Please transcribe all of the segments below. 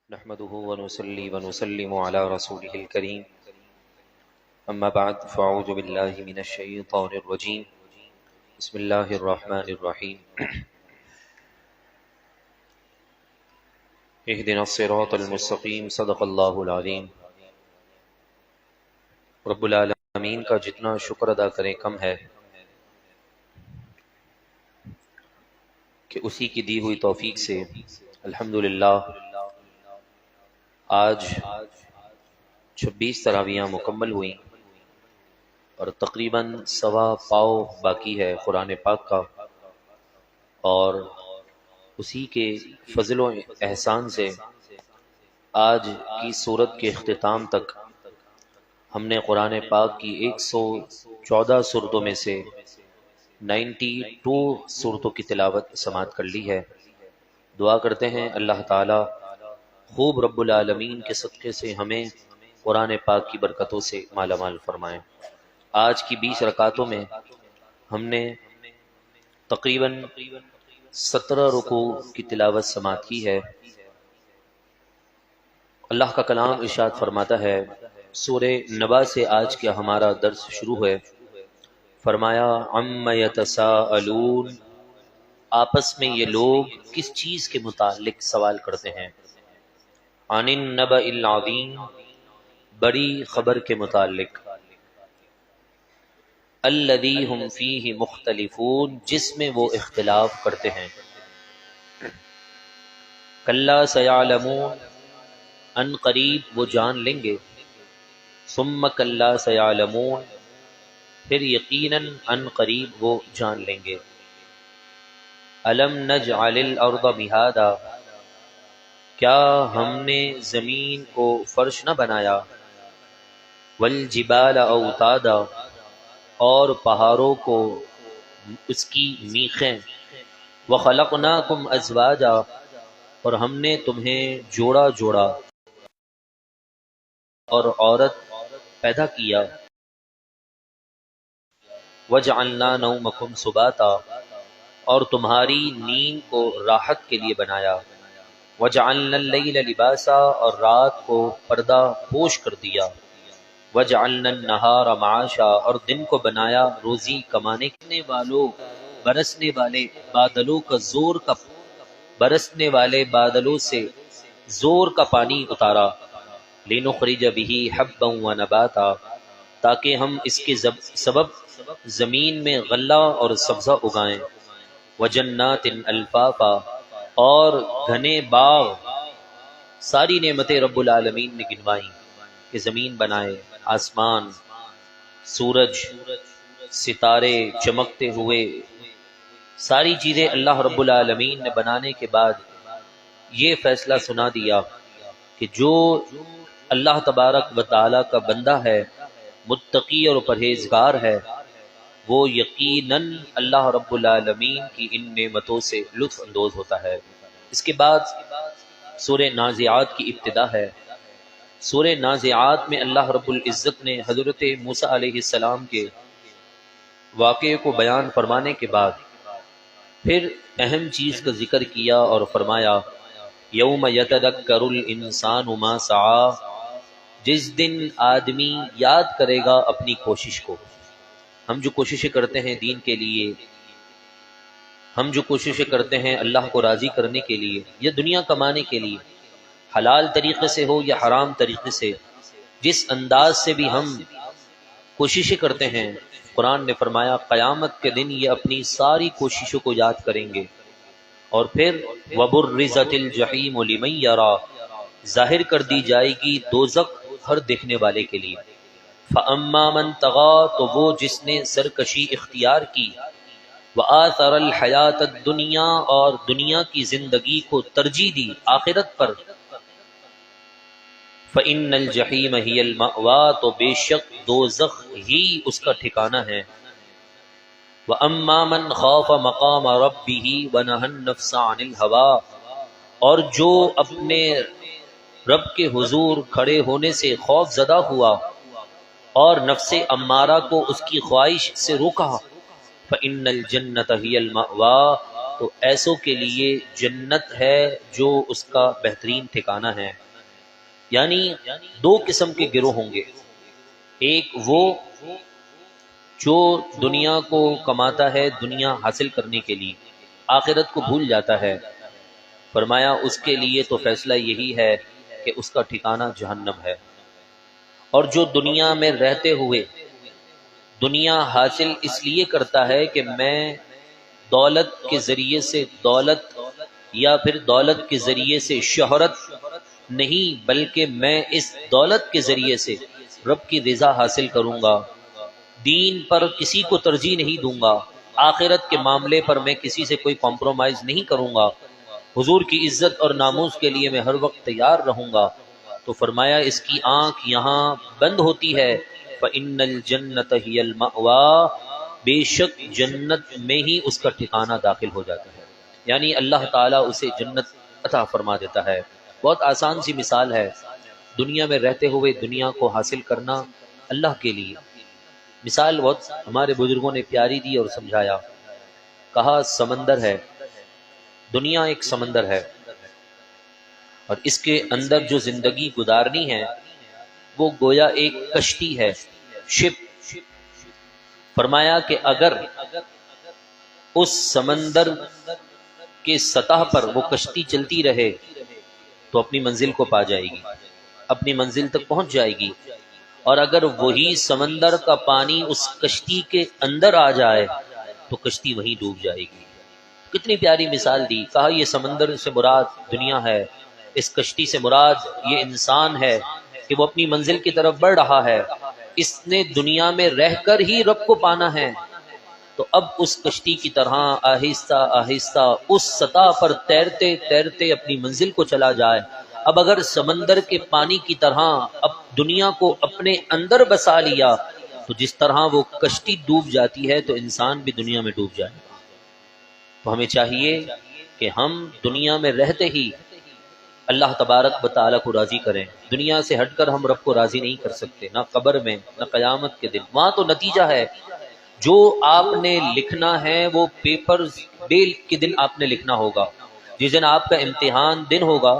نحمده ونصلي ونسلم على رسوله الكريم أما بعد فأعوذ بالله من الشيطان الرجيم بسم الله الرحمن الرحيم اهدنا الصراط المستقيم صدق الله العظيم رب العالمین کا جتنا شکر ادا کریں کم ہے کہ اسی کی دی ہوئی توفیق سے الحمدللہ آج 26 تراویحاں مکمل ہوئیں اور تقریباً سوا پاؤ باقی ہے قرآن پاک کا، اور اسی کے فضل و احسان سے آج کی سورت کے اختتام تک ہم نے قرآن پاک کی 114 سورتوں میں سے 92 سورتوں کی تلاوت سماعت کر لی ہے۔ دعا کرتے ہیں اللہ تعالی خوب رب العالمین کے صدقے سے ہمیں قرآن پاک کی برکتوں سے مالا مال فرمائیں۔ آج کی 20 رکعتوں میں ہم نے تقریباً 17 رکوع کی تلاوت سماعت کی ہے۔ اللہ کا کلام ارشاد فرماتا ہے، سورہ نبا سے آج کا ہمارا درس شروع ہے۔ فرمایا عم یتساءلون، آپس میں یہ لوگ کس چیز کے متعلق سوال کرتے ہیں؟ عن النبأ العظیم، بڑی خبر کے متعلق، الذی ہم فیہ مختلفون، جس میں وہ اختلاف کرتے ہیں۔ کلا سیعلمون، ان قریب وہ جان لیں گے، ثم کلا سیعلمون، پھر یقیناً ان قریب وہ جان لیں گے۔ الم نجعل الارض مہادا، کیا ہم نے زمین کو فرش نہ بنایا؟ والجبال اوتادا، اور پہاڑوں کو اس کی میخیں، وخلقناکم ازواجا، اور ہم نے تمہیں جوڑا جوڑا اور عورت پیدا کیا۔ وجعلنا نومکم سباتا، اور تمہاری نیند کو راحت کے لیے بنایا۔ وجعلنا اللیل لباسا، اور رات کو پردہ پوش کر دیا۔ وجعلنا النہار معاشا، اور دن کو بنایا روزی کمانے والوں، برسنے والے بادلوں کا برسنے والے بادلوں سے زور کا پانی اتارا۔ لنخرج به حبا ونباتا، تاکہ ہم اس کے سبب زمین میں غلہ اور سبزہ اگائیں۔ وجنات الفافا، اور گھنے باغ۔ ساری نعمتیں رب العالمین نے گنوائیں کہ زمین بنائے، آسمان، سورج، ستارے چمکتے ہوئے، ساری چیزیں اللہ رب العالمین نے بنانے کے بعد یہ فیصلہ سنا دیا کہ جو اللہ تبارک و تعالی کا بندہ ہے، متقی اور پرہیزگار ہے، وہ یقیناً اللہ رب العالمین کی ان نعمتوں سے لطف اندوز ہوتا ہے۔ اس کے بعد سورہ نازعات کی ابتدا ہے۔ سورہ نازعات میں اللہ رب العزت نے حضرت موسیٰ علیہ السلام کے واقعے کو بیان فرمانے کے بعد پھر اہم چیز کا ذکر کیا اور فرمایا یوم یتذکر الانسان ما سعی، جس دن آدمی یاد کرے گا اپنی کوشش کو۔ ہم جو کوششیں کرتے ہیں دین کے لیے، ہم جو کوششیں کرتے ہیں اللہ کو راضی کرنے کے لیے یا دنیا کمانے کے لیے، حلال طریقے سے ہو یا حرام طریقے سے، جس انداز سے بھی ہم کوششیں کرتے ہیں، قرآن نے فرمایا قیامت کے دن یہ اپنی ساری کوششوں کو یاد کریں گے۔ اور پھر وَبُرِّزَتِ الْجَحِيمُ لِمَن يَرَىٰ، ظاہر کر دی جائے گی دوزخ ہر دیکھنے والے کے لیے۔ فَأَمَّا مَن طَغَىٰ، تو وہ جس نے سرکشی اختیار کی، وَآثَرَ الْحَيَاةَ الدُّنْيَا، اور دنیا کی زندگی کو ترجیح دی آخرت پر، فَإِنَّ الْجَحِيمَ هِيَ الْمَأْوَىٰ، تو بے شک دوزخ ہی اس کا ٹھکانہ ہے۔ وَأَمَّا مَنْ خَافَ مَقَامَ رَبِّهِ وَنَهَى النَّفْسَ عَنِ الْهَوَىٰ، اور جو اپنے رب کے حضور کھڑے ہونے سے خوف زدہ ہوا اور نفس امارہ کو اس کی خواہش سے روکا، فَإِنَّ الْجَنَّةَ هِيَ الْمَأْوَىٰ، تو ایسوں کے لیے جنت ہے جو اس کا بہترین ٹھکانہ ہے۔ یعنی دو قسم کے گروہ ہوں گے، ایک وہ جو دنیا کو کماتا ہے دنیا حاصل کرنے کے لیے، آخرت کو بھول جاتا ہے، فرمایا اس کے لیے تو فیصلہ یہی ہے کہ اس کا ٹھکانہ جہنم ہے۔ اور جو دنیا میں رہتے ہوئے دنیا حاصل اس لیے کرتا ہے کہ میں دولت کے ذریعے سے دولت یا پھر دولت کے ذریعے سے شہرت نہیں، بلکہ میں اس دولت کے ذریعے سے رب کی رضا حاصل کروں گا، دین پر کسی کو ترجیح نہیں دوں گا، آخرت کے معاملے پر میں کسی سے کوئی کمپرومائز نہیں کروں گا، حضور کی عزت اور ناموس کے لیے میں ہر وقت تیار رہوں گا، تو فرمایا اس کی آنکھ یہاں بند ہوتی ہے، فَإِنَّ الْجَنَّةَ هِيَ الْمَأْوَىٰ، بے شک جنت میں ہی اس کا ٹھکانہ داخل ہو جاتا ہے، یعنی اللہ تعالیٰ اسے جنت عطا فرما دیتا ہے۔ بہت آسان سی مثال ہے، دنیا میں رہتے ہوئے دنیا کو حاصل کرنا اللہ کے لیے، مثال بہت ہمارے بزرگوں نے پیاری دی اور سمجھایا، کہا سمندر ہے، دنیا ایک سمندر ہے، اور اس کے اندر جو زندگی گزارنی ہے وہ گویا ایک کشتی ہے، شپ۔ فرمایا کہ اگر اس سمندر کے سطح پر وہ کشتی چلتی رہے تو اپنی منزل کو پا جائے گی، اپنی منزل تک پہنچ جائے گی، اور اگر وہی سمندر کا پانی اس کشتی کے اندر آ جائے تو کشتی وہیں ڈوب جائے گی۔ کتنی پیاری مثال دی، کہا یہ سمندر سے مراد دنیا ہے، اس کشتی سے مراد یہ انسان ہے کہ وہ اپنی منزل کی طرف بڑھ رہا ہے، اس نے دنیا میں رہ کر ہی رب کو پانا ہے، تو اب اس کشتی کی طرح آہستہ آہستہ اس سطح پر تیرتے تیرتے اپنی منزل کو چلا جائے۔ اب اگر سمندر کے پانی کی طرح اب دنیا کو اپنے اندر بسا لیا تو جس طرح وہ کشتی ڈوب جاتی ہے تو انسان بھی دنیا میں ڈوب جائے گا۔ تو ہمیں چاہیے کہ ہم دنیا میں رہتے ہی اللہ تبارک و تعالیٰ کو راضی کریں، دنیا سے ہٹ کر ہم رب کو راضی نہیں کر سکتے، نہ قبر میں نہ قیامت کے دن، وہاں تو نتیجہ ہے، جو آپ نے لکھنا ہے وہ پیپر بیل کے دن آپ نے لکھنا ہوگا، جس دن آپ کا امتحان دن ہوگا،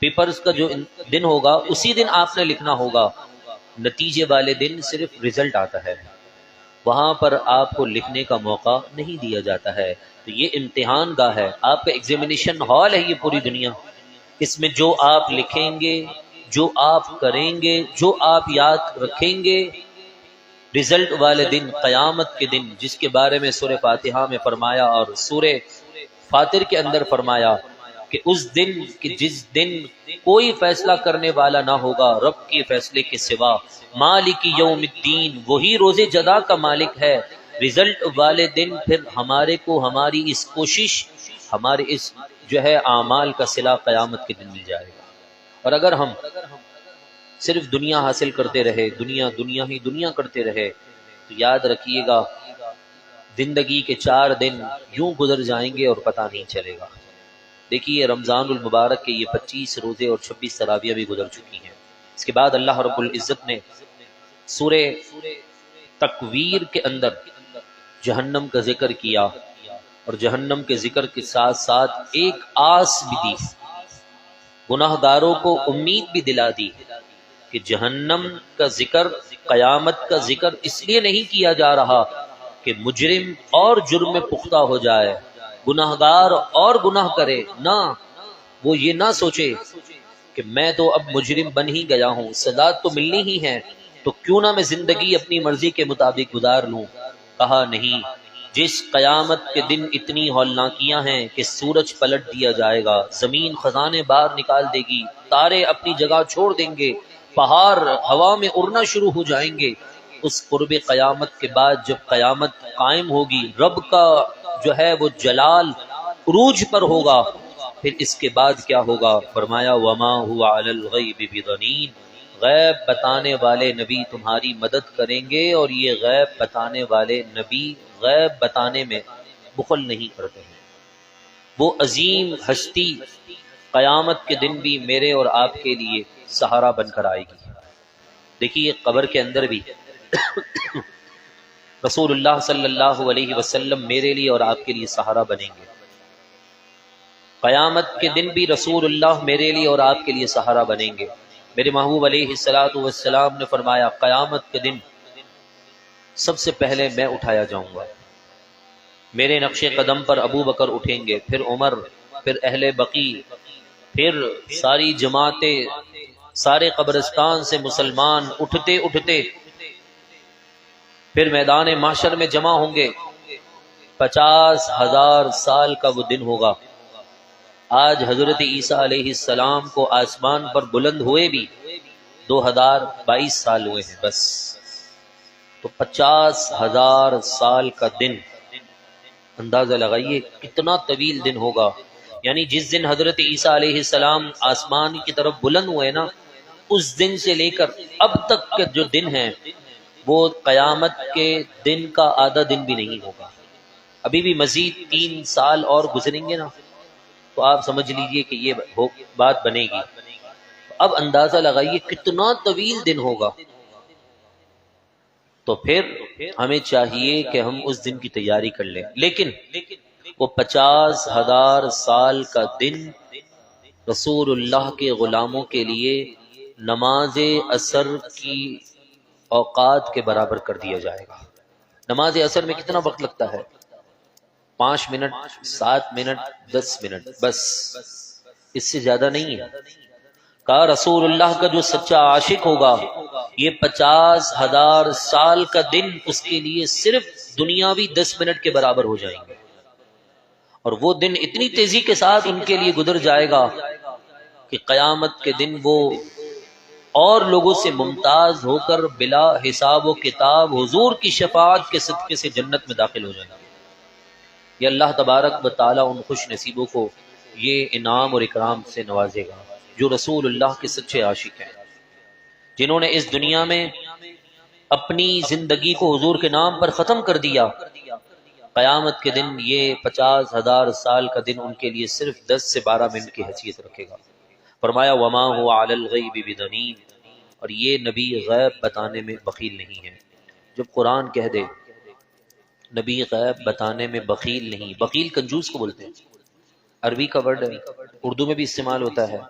پیپرز کا جو دن ہوگا اسی دن آپ نے لکھنا ہوگا، نتیجے والے دن صرف رزلٹ آتا ہے، وہاں پر آپ کو لکھنے کا موقع نہیں دیا جاتا ہے۔ تو یہ امتحان گاہ ہے، آپ کا ایگزامینیشن ہال ہے یہ پوری دنیا، اس میں جو آپ لکھیں گے، جو آپ کریں گے، جو آپ یاد رکھیں گے، رزلٹ والے دن قیامت کے دن، جس کے بارے میں سورہ فاتحہ میں فرمایا اور سورہ فاتر کے اندر فرمایا کہ اس دن کہ جس دن کوئی فیصلہ کرنے والا نہ ہوگا رب کے فیصلے کے سوا، مالک یوم الدین، وہی روز جزا کا مالک ہے، رزلٹ والے دن پھر ہمارے کو ہماری اس کوشش، ہمارے اس جو ہے اعمال کا صلہ قیامت کے دن مل جائے گا۔ اور اگر ہم صرف دنیا حاصل کرتے رہے، دنیا دنیا ہی دنیا کرتے رہے، تو یاد رکھیے گا زندگی کے 4 دن یوں گزر جائیں گے اور پتہ نہیں چلے گا۔ دیکھیے رمضان المبارک کے یہ 25 روزے اور 26 تراویح بھی گزر چکی ہیں، اس کے بعد اللہ رب العزت نے سورہ تکویر کے اندر جہنم کا ذکر کیا، اور جہنم کے ذکر کے ساتھ ساتھ ایک آس بھی دی، گناہ گاروں کو امید بھی دلا دی کہ جہنم کا ذکر، قیامت کا ذکر اس لیے نہیں کیا جا رہا کہ مجرم اور جرم میں پختہ ہو جائے، گناہ گار اور گناہ کرے، نہ، وہ یہ نہ سوچے کہ میں تو اب مجرم بن ہی گیا ہوں، سزا تو ملنی ہی ہے، تو کیوں نہ میں زندگی اپنی مرضی کے مطابق گزار لوں۔ کہا نہیں، جس قیامت کے دن اتنی ہولناکیاں ہیں کہ سورج پلٹ دیا جائے گا، زمین خزانے باہر نکال دے گی، تارے اپنی جگہ چھوڑ دیں گے، پہاڑ ہوا میں اڑنا شروع ہو جائیں گے، اس قرب قیامت کے بعد جب قیامت قائم ہوگی، رب کا جو ہے وہ جلال عروج پر ہوگا، پھر اس کے بعد کیا ہوگا؟ فرمایا وما هو علی الغیب بضنین، غیب بتانے والے نبی تمہاری مدد کریں گے، اور یہ غیب بتانے والے نبی غیب بتانے میں بخل نہیں کرتے ہیں۔ وہ عظیم ہستی قیامت کے دن بھی میرے اور آپ کے لیے سہارا بن کر آئے گی۔ دیکھیے قبر کے اندر بھی رسول اللہ صلی اللہ علیہ وسلم میرے لیے اور آپ کے لیے سہارا بنیں گے۔ قیامت کے دن بھی رسول اللہ میرے لیے اور آپ کے لیے سہارا بنیں گے۔ میرے محبوب علیہ الصلوۃ والسلام نے فرمایا قیامت کے دن سب سے پہلے میں اٹھایا جاؤں گا، میرے نقش قدم پر ابو بکر اٹھیں گے، پھر عمر، پھر اہل بقیع، پھر ساری جماعتیں، سارے قبرستان سے مسلمان اٹھتے اٹھتے پھر میدان محشر میں جمع ہوں گے۔ 50,000 سال کا وہ دن ہوگا۔ آج حضرت عیسیٰ علیہ السلام کو آسمان پر بلند ہوئے بھی 2022 سال ہوئے ہیں بس، تو 50,000 سال کا دن، اندازہ لگائیے کتنا طویل دن ہوگا۔ یعنی جس دن حضرت عیسیٰ علیہ السلام آسمان کی طرف بلند ہوئے نا، اس دن سے لے کر اب تک کے جو دن ہیں وہ قیامت کے دن کا آدھا دن بھی نہیں ہوگا۔ ابھی بھی مزید 3 سال اور گزریں گے نا، تو آپ سمجھ لیجئے کہ یہ بات بنے گی۔ اب اندازہ لگائیے کتنا طویل دن ہوگا۔ تو پھر ہمیں چاہیے کہ ہم اس دن کی تیاری کر لیں، لیکن وہ 50,000 سال کا دن رسول اللہ کے غلاموں کے لیے نماز عصر کی اوقات کے برابر کر دیا جائے گا۔ نماز عصر میں کتنا وقت لگتا ہے؟ 5 منٹ، 7 منٹ، 10 منٹ، بس، اس سے زیادہ نہیں ہے۔ کہا رسول اللہ کا جو سچا عاشق ہوگا یہ 50,000 سال کا دن اس کے لیے صرف دنیاوی 10 منٹ کے برابر ہو جائیں گے، اور وہ دن اتنی تیزی کے ساتھ ان کے لیے گزر جائے گا کہ قیامت کے دن وہ اور لوگوں سے ممتاز ہو کر بلا حساب و کتاب حضور کی شفاعت کے صدقے سے جنت میں داخل ہو جائیں گے۔ یہ اللہ تبارک و تعالیٰ ان خوش نصیبوں کو یہ انعام اور اکرام سے نوازے گا جو رسول اللہ کے سچے عاشق ہیں، جنہوں نے اس دنیا میں اپنی زندگی کو حضور کے نام پر ختم کر دیا۔ قیامت کے دن یہ 50,000 سال کا دن ان کے لیے صرف 10 سے 12 منٹ کی حیثیت رکھے گا۔ فرمایا وما هو علی الغیب بضنین، اور یہ نبی غیب بتانے میں بخیل نہیں ہے۔ جب قرآن کہہ دے نبی غیب بتانے میں بخیل نہیں، بخیل کنجوس کو بولتے ہیں، عربی کا ورڈ ہے، اردو میں بھی استعمال ہوتا ہے۔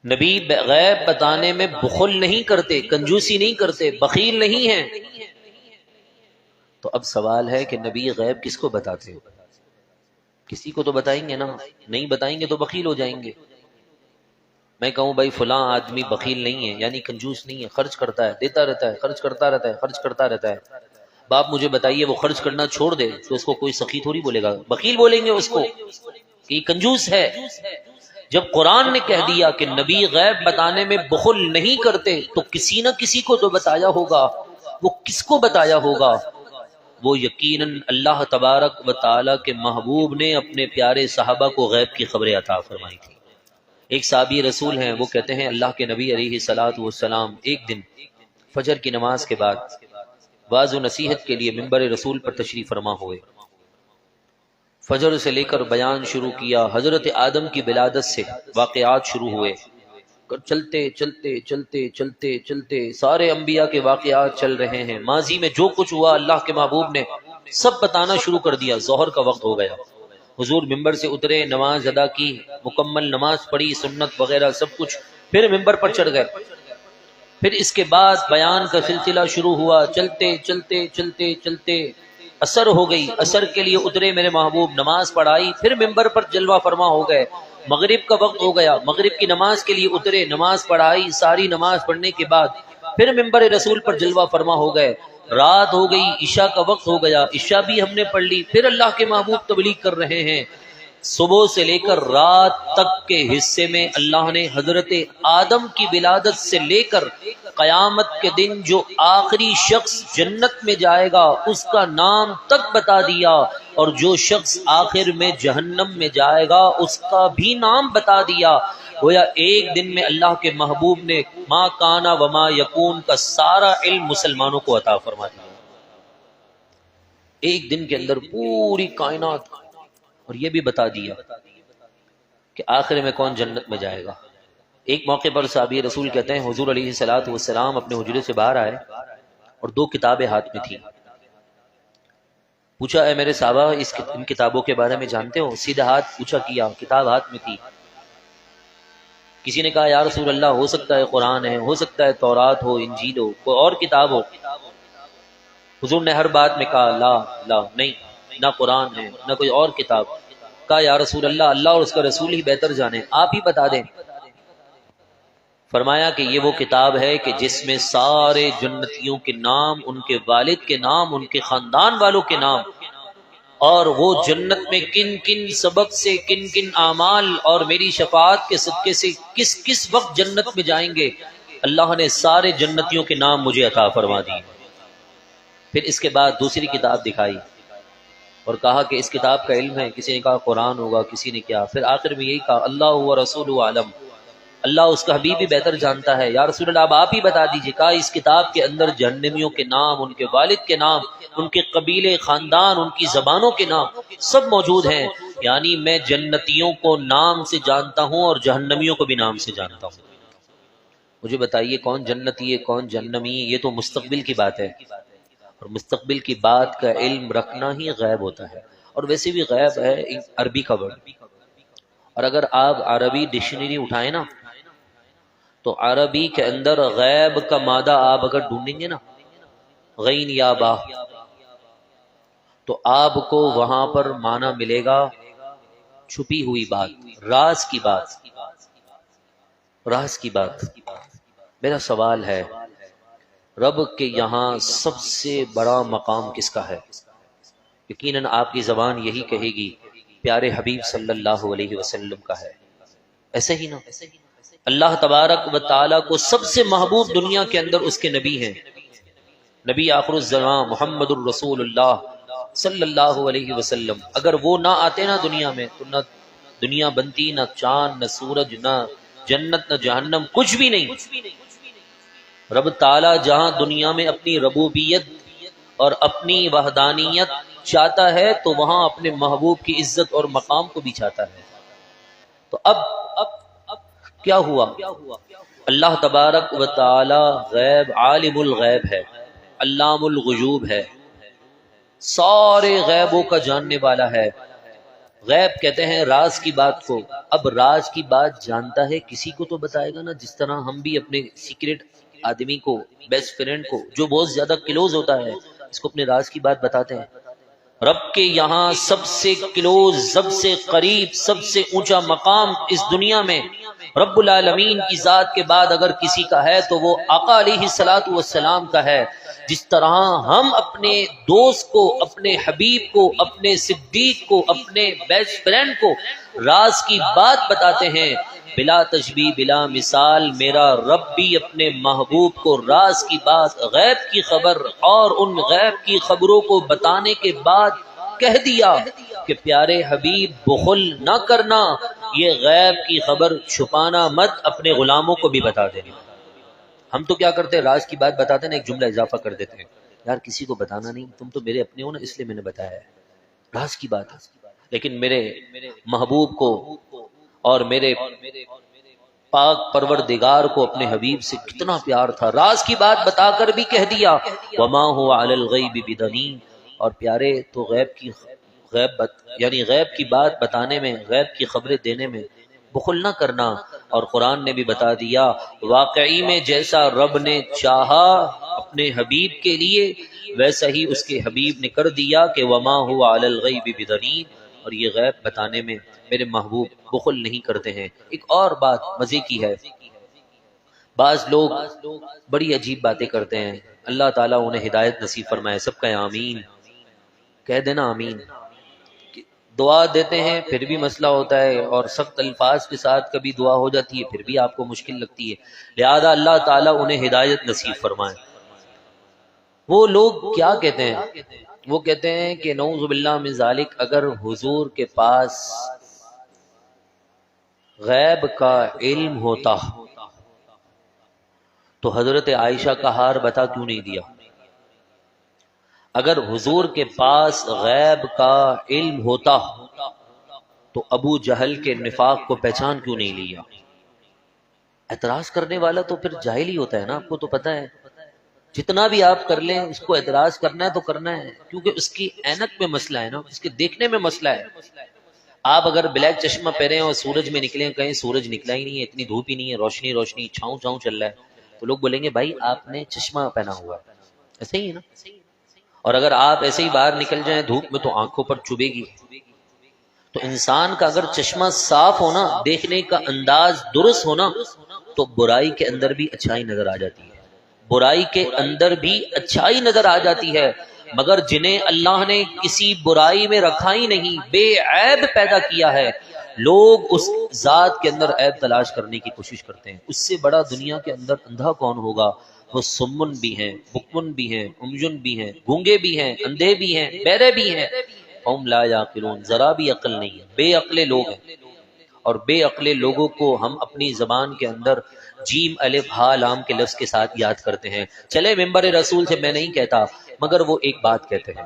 نبی غیب بتانے میں بخل نہیں کرتے، کنجوسی نہیں کرتے، بخیل نہیں ہیں۔ تو اب سوال ہے کہ نبی غیب کس کو بتاتے ہو؟ کسی کو تو بتائیں گے نا، نہیں بتائیں گے تو بخیل ہو جائیں گے۔ میں کہوں بھائی فلاں آدمی بخیل نہیں ہے، یعنی کنجوس نہیں ہے، خرچ کرتا ہے، دیتا رہتا ہے، خرچ کرتا رہتا ہے، خرچ کرتا رہتا ہے، باپ مجھے بتائیے وہ خرچ کرنا چھوڑ دے تو اس کو کوئی سخی تھوڑی بولے گا، بخیل بولیں گے اس کو کہ یہ کنجوس ہے۔ جب قرآن نے کہہ دیا کہ نبی غیب بتانے میں بخل نہیں کرتے تو کسی نہ کسی کو تو بتایا ہوگا، وہ کس کو بتایا ہوگا؟ وہ یقیناً اللہ تبارک و تعالیٰ کے محبوب نے اپنے پیارے صحابہ کو غیب کی خبریں عطا فرمائی تھی۔ ایک صحابی رسول ہیں، وہ کہتے ہیں اللہ کے نبی علیہ الصلوۃ والسلام ایک دن فجر کی نماز کے بعد واعظ و نصیحت کے لیے منبر رسول پر تشریف فرما ہوئے۔ فجر سے لے کر بیان شروع کیا، حضرت آدم کی ولادت سے واقعات شروع ہوئے، چلتے چلتے چلتے چلتے چلتے سارے انبیاء کے واقعات چل رہے ہیں، ماضی میں جو کچھ ہوا اللہ کے محبوب نے سب بتانا شروع کر دیا۔ ظہر کا وقت ہو گیا، حضور ممبر سے اترے، نماز ادا کی، مکمل نماز پڑھی، سنت وغیرہ سب کچھ، پھر ممبر پر چڑھ گئے۔ پھر اس کے بعد بیان کا سلسلہ شروع ہوا، چلتے چلتے چلتے چلتے عصر ہو گئی، عصر کے لیے اترے میرے محبوب، نماز پڑھائی، پھر ممبر پر جلوہ فرما ہو گئے۔ مغرب کا وقت ہو گیا، مغرب کی نماز کے لیے اترے، نماز پڑھائی، ساری نماز پڑھنے کے بعد پھر ممبر رسول پر جلوہ فرما ہو گئے۔ رات ہو گئی، عشاء کا وقت ہو گیا، عشاء بھی ہم نے پڑھ لی، پھر اللہ کے محبوب تبلیغ کر رہے ہیں۔ صبح سے لے کر رات تک کے حصے میں اللہ نے حضرت آدم کی ولادت سے لے کر قیامت کے دن جو آخری شخص جنت میں جائے گا اس کا نام تک بتا دیا، اور جو شخص آخر میں جہنم میں جائے گا اس کا بھی نام بتا دیا۔ گویا ایک دن میں اللہ کے محبوب نے ما کانا وما یکون کا سارا علم مسلمانوں کو عطا فرما دیا۔ ایک دن کے اندر پوری کائنات، اور یہ بھی بتا دیا کہ آخر میں کون جنت میں جائے گا۔ ایک موقع پر صحابی رسول کہتے ہیں حضور علیہ الصلوۃ والسلام اپنے حجرے سے باہر آئے، اور 2 کتابیں ہاتھ میں تھی. پوچھا اے میرے صحابہ ان کتابوں کے بارے میں جانتے ہو؟ سیدھا ہاتھ اونچا کیا، کتاب ہاتھ میں تھی. کسی نے کہا یا رسول اللہ ہو سکتا ہے قرآن ہے، ہو سکتا ہے تورات ہو، انجیل ہو، کوئی اور کتاب ہو. حضور نے ہر بات میں کہا لا لا، نہیں، نہ قرآن ہے نہ کوئی اور کتاب. کہا یا رسول اللہ اللہ اور اس کا رسول ہی بہتر جانے، آپ ہی بتا دیں. فرمایا کہ یہ وہ کتاب ہے کہ جس میں سارے جنتیوں کے نام، ان کے والد کے نام، ان کے خاندان والوں کے نام، اور وہ جنت میں کن کن سبب سے، کن کن اعمال اور میری شفاعت کے صدقے سے کس کس وقت جنت میں جائیں گے، اللہ نے سارے جنتیوں کے نام مجھے عطا فرما دیے. پھر اس کے بعد دوسری کتاب دکھائی اور کہا کہ اس کتاب کا علم ہے. کسی نے کہا قرآن ہوگا، کسی نے کیا، پھر آخر میں یہی کہا اللہ و رسول عالم، اللہ اس کا حبیب بھی بہتر جانتا ہے. یا رسول اللہ اب آپ ہی بتا دیجیے. کہا اس کتاب کے اندر جہنمیوں کے نام، ان کے والد کے نام، ان کے قبیلے، خاندان، ان کی زبانوں کے نام سب موجود ہیں. یعنی میں جنتیوں کو نام سے جانتا ہوں اور جہنمیوں کو بھی نام سے جانتا ہوں. مجھے بتائیے کون جنتی ہے کون جہنمی ہے؟ یہ تو مستقبل کی بات ہے، اور مستقبل کی بات کا علم رکھنا ہی غیب ہوتا ہے. اور ویسے بھی غیب ہے عربی کا ورڈ، اور اگر آپ عربی ڈکشنری اٹھائیں نا تو عربی کے اندر غیب کا مادہ آپ اگر ڈھونڈیں گے نا، غین یا با، تو آپ کو وہاں پر معنی ملے گا چھپی ہوئی بات، راز کی بات، راز کی بات. میرا سوال ہے رب کے یہاں سب سے بڑا مقام کس کا ہے؟ یقیناً آپ کی زبان یہی کہے گی پیارے حبیب صلی اللہ علیہ وسلم کا ہے. ایسے ہی نا اللہ تبارک و تعالی کو سب سے محبوب دنیا کے اندر اس کے نبی ہیں، نبی آخر الزمان محمد الرسول اللہ صلی اللہ علیہ وسلم. اگر وہ نہ آتے نا دنیا میں تو نہ دنیا بنتی، نہ چاند، نہ سورج، نہ جنت، نہ جہنم، کچھ بھی نہیں. رب تعالی جہاں دنیا میں اپنی ربوبیت اور اپنی وحدانیت چاہتا ہے تو وہاں اپنے محبوب کی عزت اور مقام کو بھی چاہتا ہے. تو اب کیا ہوا؟ اللہ تبارک و تعالی غیب، عالم الغیب ہے، علام الغیوب ہے، سارے غیبوں کا جاننے والا ہے. غیب کہتے ہیں راز کی بات کو. اب راز کی بات جانتا ہے کسی کو تو بتائے گا نا، جس طرح ہم بھی اپنے سیکریٹ آدمی کو، بیسٹ فرینڈ کو جو بہت زیادہ کلوز ہوتا ہے، اس کو اپنے راز کی بات بتاتے ہیں. رب کے یہاں سب سے کلوز، سب سے قریب، سب سے اونچا مقام اس دنیا میں رب العالمین کی ذات کے بعد اگر کسی کا ہے تو وہ آقا علیہ الصلوۃ والسلام کا ہے. جس طرح ہم اپنے دوست کو، اپنے حبیب کو، اپنے صدیق کو، اپنے بیسٹ فرینڈ کو راز کی بات بتاتے ہیں، بلا تشبیہ بلا مثال میرا رب بھی اپنے محبوب کو راز کی بات، غیب کی خبر اور ان غیب کی خبروں کو بتانے کے بعد کہہ دیا کہ پیارے حبیب بخل نہ کرنا، یہ غیب کی خبر چھپانا مت، اپنے غلاموں کو بھی بتا دینا. ہم تو کیا کرتے ہیں راز کی بات بتاتے ہیں نا، ایک جملہ اضافہ کر دیتے ہیں، یار کسی کو بتانا نہیں، تم تو میرے اپنے ہو نا اس لیے میں نے بتایا ہے، راز کی بات ہے. لیکن میرے محبوب کو اور میرے پاک پروردگار کو اپنے حبیب سے کتنا پیار تھا، راز کی بات بتا کر بھی کہہ دیا وما هو علی الغیب بدنین. اور پیارے تو یعنی غیب کی بات بتانے میں، غیب کی خبریں دینے میں بخل نہ کرنا. اور قرآن نے بھی بتا دیا واقعی میں جیسا رب نے چاہا اپنے حبیب کے لیے ویسا ہی اس کے حبیب نے کر دیا کہ وما هو علی الغیب بدنین. اور یہ غیب بتانے میں میرے محبوب بخل نہیں کرتے ہیں. ایک اور بات مزے کی ہے، بعض لوگ بڑی عجیب باتیں کرتے ہیں، اللہ تعالیٰ انہیں ہدایت نصیب فرمائے. سب کا آمین کہہ دینا، آمین. دعا دیتے ہیں پھر بھی مسئلہ ہوتا ہے، اور سخت الفاظ کے ساتھ کبھی دعا ہو جاتی ہے پھر بھی آپ کو مشکل لگتی ہے. لہذا اللہ تعالیٰ انہیں ہدایت نصیب فرمائے. وہ لوگ کیا کہتے ہیں؟ وہ کہتے ہیں کہ نعوذ باللہ من ذالک، اگر حضور کے پاس غیب کا علم ہوتا تو حضرت عائشہ کا ہار بتا کیوں نہیں دیا؟ اگر حضور کے پاس غیب کا علم ہوتا تو ابو جہل کے نفاق کو پہچان کیوں نہیں لیا؟ اعتراض کرنے والا تو پھر جاہل ہی ہوتا ہے نا، آپ کو تو پتہ ہے. جتنا بھی آپ کر لیں اس کو اعتراض کرنا ہے تو کرنا ہے، کیونکہ اس کی اینک میں مسئلہ ہے نا، اس کے دیکھنے میں مسئلہ ہے۔ آپ اگر بلیک چشمہ پہنے اور سورج میں نکلیں، کہیں سورج نکلا ہی نہیں ہے، اتنی دھوپ ہی نہیں ہے، روشنی روشنی چھاؤں چھاؤں چل رہا ہے، تو لوگ بولیں گے بھائی آپ نے چشمہ پہنا ہوا ہے، ایسے ہی ہے نا۔ اور اگر آپ ایسے ہی باہر نکل جائیں دھوپ میں تو آنکھوں پر چبھے گی۔ تو انسان کا اگر چشمہ صاف ہونا، دیکھنے کا انداز درست ہونا، تو برائی کے اندر بھی اچھائی نظر آ جاتی ہے، برائی کے اندر بھی اچھائی نظر آ جاتی ہے۔ مگر جنہیں اللہ نے کسی برائی میں رکھا ہی نہیں، بے عیب پیدا کیا ہے، لوگ اس ذات کے اندر عیب تلاش کرنے کی کوشش کرتے ہیں۔ اس سے بڑا دنیا کے اندر اندھا کون ہوگا؟ وہ سمن بھی ہیں، بکمن بھی ہیں، امجن بھی ہیں، گونگے بھی ہیں، اندھے بھی ہیں، بہرے بھی ہیں، قوم لا یعقلون، ذرا بھی عقل نہیں ہے، بے عقلے لوگ ہیں۔ اور بے عقلے لوگوں کو ہم اپنی زبان کے اندر جیم الف ہا لام کے لفظ کے ساتھ یاد کرتے ہیں۔ چلے ممبر رسول سے میں نہیں کہتا، مگر وہ ایک بات کہتے ہیں،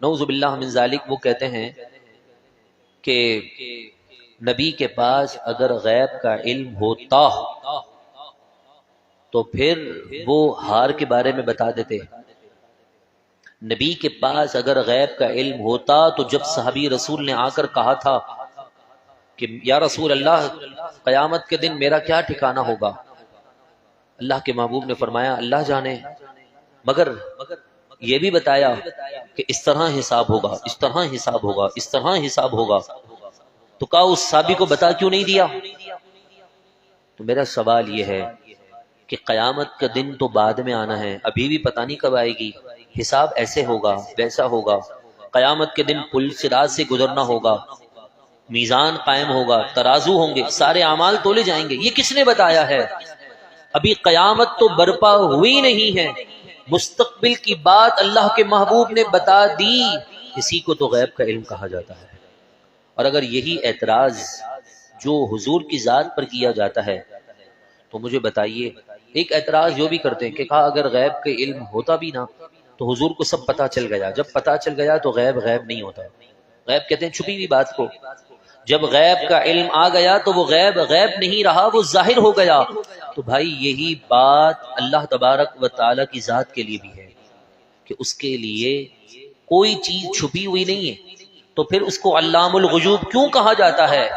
نعوذ باللہ من ذالک، وہ کہتے ہیں کہ نبی کے پاس اگر غیب کا علم ہوتا تو پھر وہ ہار کے بارے میں بتا دیتے۔ نبی کے پاس اگر غیب کا علم ہوتا تو جب صحابی رسول نے آ کر کہا تھا کہ یا رسول اللہ قیامت کے دن میرا کیا ٹھکانہ ہوگا، اللہ کے محبوب نے فرمایا اللہ جانے، مگر یہ بھی بتایا کہ اس طرح حساب ہوگا، اس طرح حساب ہوگا، اس طرح حساب ہوگا۔ تو کہا اس صحابی کو بتا کیوں نہیں دیا؟ تو میرا سوال یہ ہے کہ قیامت کا دن تو بعد میں آنا ہے، ابھی بھی پتہ نہیں کب آئے گی، حساب ایسے ہوگا ویسا ہوگا، قیامت کے دن پل صراط سے گزرنا ہوگا، میزان قائم ہوگا، ترازو ہوں گے، سارے اعمال تولے جائیں گے، یہ کس نے بتایا ہے؟ ابھی قیامت تو برپا ہوئی نہیں ہے، مستقبل کی بات اللہ کے محبوب نے بتا دی، اسی کو تو غیب کا علم کہا جاتا ہے۔ اور اگر یہی اعتراض جو حضور کی ذات پر کیا جاتا ہے تو مجھے بتائیے، ایک اعتراض جو بھی کرتے ہیں کہ کہا اگر غیب کا علم ہوتا بھی نا تو حضور کو سب پتا چل گیا، جب پتا چل گیا تو غیب غیب نہیں ہوتا، غیب کہتے ہیں چھپی ہوئی بات کو، جب غیب کا علم آ گیا تو وہ غیب غیب نہیں رہا، وہ ظاہر ہو گیا۔ تو بھائی یہی بات اللہ تبارک و تعالی کی ذات کے لیے بھی ہے کہ اس کے لیے کوئی چیز چھپی ہوئی نہیں ہے، تو پھر اس کو علام الغیوب کیوں کہا جاتا ہے؟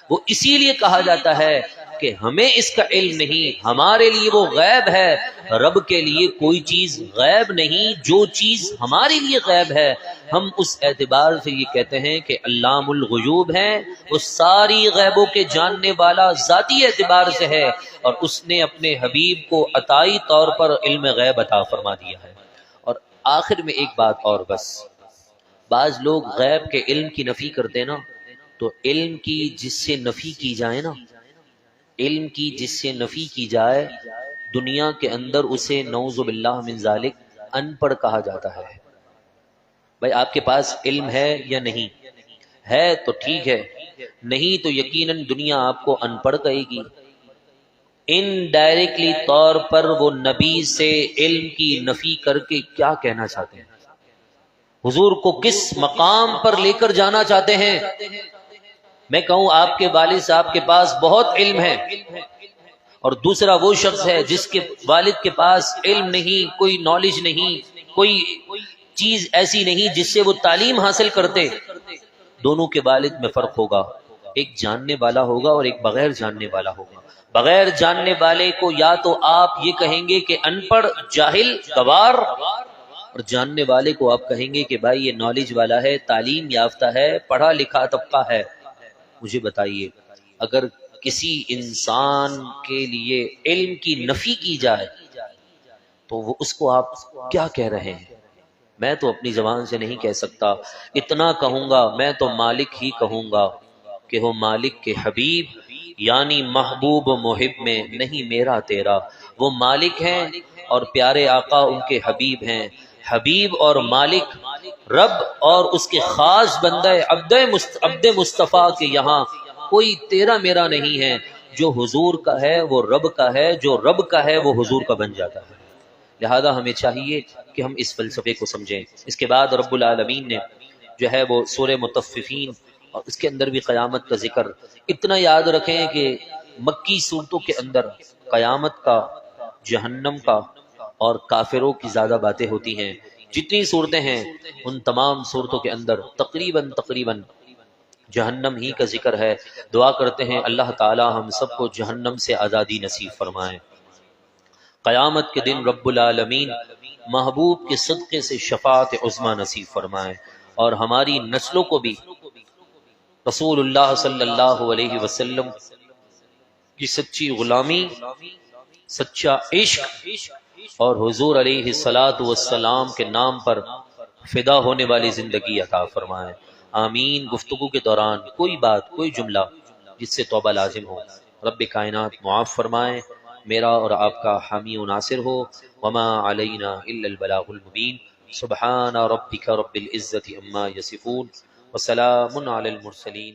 وہ اسی لیے کہا جاتا ہے کہ ہمیں اس کا علم نہیں، ہمارے لیے وہ غیب ہے، رب کے لیے کوئی چیز غیب نہیں، جو چیز ہمارے لیے غیب ہے ہم اس اعتبار سے یہ کہتے ہیں کہ علام الغیوب ہے، وہ ساری غیبوں کے جاننے والا ذاتی اعتبار سے ہے، اور اس نے اپنے حبیب کو عطائی طور پر علم غیب عطا فرما دیا ہے۔ اور آخر میں ایک بات اور بس، بعض لوگ غیب کے علم کی نفی کرتے نا، تو علم کی جس سے نفی کی جائے نا، علم کی جس سے نفی کی جائے دنیا کے اندر اسے نعوذ باللہ من ذالک ان پڑھ کہا جاتا ہے۔ بھائی آپ کے پاس علم ہے یا نہیں ہے تو ٹھیک ہے، نہیں تو یقیناً دنیا آپ کو ان پڑھ کہے گی۔ ان ڈائریکٹلی طور پر وہ نبی سے علم کی نفی کر کے کیا کہنا چاہتے ہیں؟ حضور کو کس مقام پر لے کر جانا چاہتے ہیں؟ میں کہوں آپ کے والد صاحب کے پاس بہت علم ہے، اور دوسرا وہ شخص ہے جس کے والد کے پاس علم نہیں، کوئی نالج نہیں، کوئی چیز ایسی نہیں جس سے وہ تعلیم حاصل کرتے، دونوں کے والد میں فرق ہوگا، ایک جاننے والا ہوگا اور ایک بغیر جاننے والا ہوگا۔ بغیر جاننے والے کو یا تو آپ یہ کہیں گے کہ ان پڑھ، جاہل، گوار، اور جاننے والے کو آپ کہیں گے کہ بھائی یہ نالج والا ہے، تعلیم یافتہ ہے، پڑھا لکھا طبقہ ہے۔ مجھے بتائیے اگر کسی انسان کے لیے علم کی نفی کی جائے تو وہ اس کو آپ کیا کہہ رہے ہیں؟ میں تو اپنی زبان سے نہیں کہہ سکتا، اتنا کہوں گا میں تو مالک ہی کہوں گا کہ وہ مالک کے حبیب یعنی محبوب و محب میں نہیں میرا تیرا، وہ مالک ہیں اور پیارے آقا ان کے حبیب ہیں، حبیب اور مالک، رب اور اس کے خاص بندہ عبد مصطفیٰ کے یہاں کوئی تیرا میرا نہیں ہے، جو حضور کا ہے وہ رب کا ہے، جو رب کا ہے وہ حضور کا بن جاتا ہے۔ لہذا ہمیں چاہیے کہ ہم اس فلسفے کو سمجھیں۔ اس کے بعد رب العالمین نے جو ہے وہ سورہ مطففین، اور اس کے اندر بھی قیامت کا ذکر، اتنا یاد رکھیں کہ مکی صورتوں کے اندر قیامت کا، جہنم کا اور کافروں کی زیادہ باتیں ہوتی ہیں۔ جتنی صورتیں ہیں ان تمام صورتوں کے اندر تقریباً جہنم ہی کا ذکر ہے۔ دعا کرتے ہیں اللہ تعالی ہم سب کو جہنم سے آزادی نصیب فرمائیں۔ قیامت کے دن رب العالمین محبوب کے صدقے سے شفاعت عظمی نصیب فرمائیں، اور ہماری نسلوں کو بھی رسول اللہ صلی اللہ علیہ وسلم کی سچی غلامی، سچا عشق اور حضور علیہ الصلاۃ والسلام کے نام پر فدا ہونے والی زندگی عطا فرمائیں۔ آمین۔ گفتگو کے دوران کوئی بات، کوئی جملہ جس سے توبہ لازم ہو، رب کائنات معاف فرمائیں، میرا اور آپ کا حامی و ناصر ہو۔ وما علینا الا البلاغ المبین۔ سبحان ربک رب العزت عما یصفون وسلام علی المرسلین